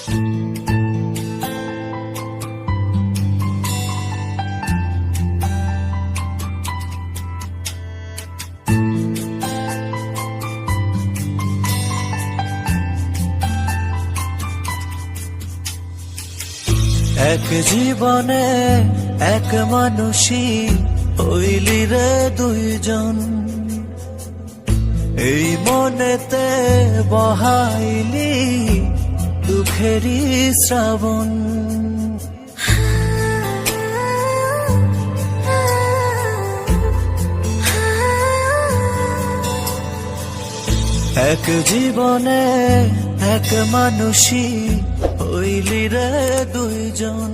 এক জীবনে এক মানুষই হইলি রে দুইজন, এই মনেতে বহাইলি দুঃখেরই শ্রাবণ। এক জীবনে এক মানুষই হইলি রে দুইজন,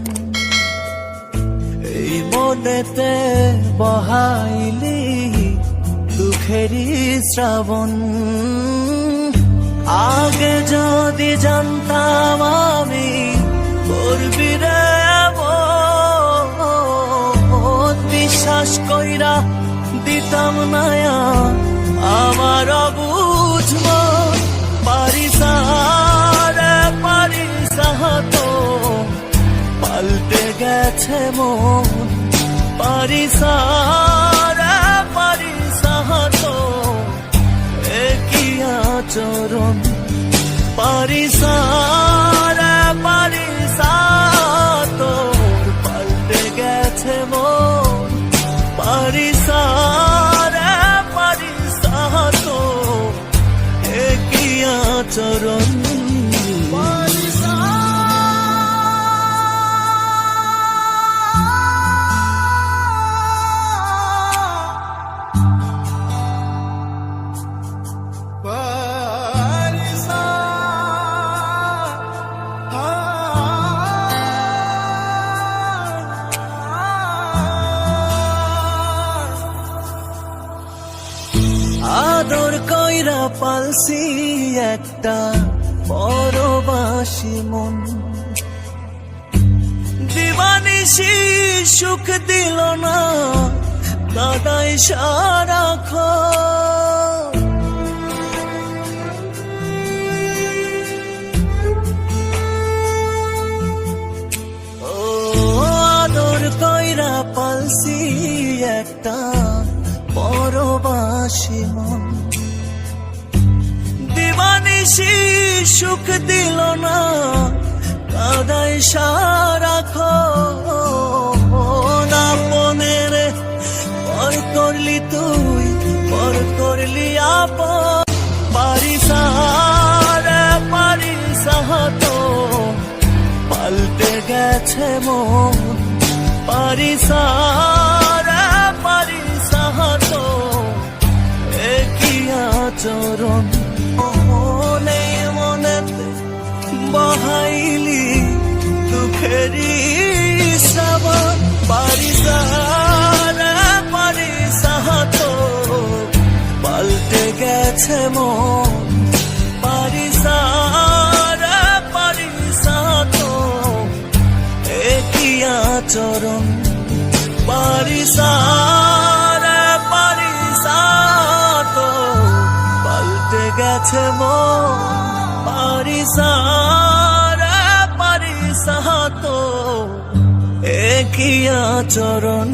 এই মনেতে বহাইলি দুঃখেরই শ্রাবণ। আগে যদি জানতাম আমি করবি রে এমন, বিশ্বাস কইরা দিতাম না আমার অবুঝ মন। পারিস রে পারিস তো পাল্টে গেছে মন, পারিস রে পারিস তো একই আচরণ। পারিস রে পারিস তো পাল্টে গেছে মন, পারিস রে পারিস তো একই আচরণ। আদর কইরা পালসি একটা পরবাসী মন, দিবানিশি সুখ দিল না কাদাই সারাক্ষণ। ও আদর কইরা পালসি একটা পরবাসী মন, দিবানিশি সুখ দিল না কাদাই সারাক্ষণ। আপনের পর করলি তুই, পর করলি আপন। পারিস রে পারিস তো পাল্টে গেছে মন, পারিস রে পারিস তো একই আচরণ। মনে মনেতে বহাইলি দুঃখেরই শ্রাবণ। পারিস রে পারিস তো পাল্টে গেছে মন, পারিস রে পারিস তো একই আচরণ। পারিস রে পারিস তো পাল্টে গেছে মন, পারিস রে পারিস তো একই আচরণ।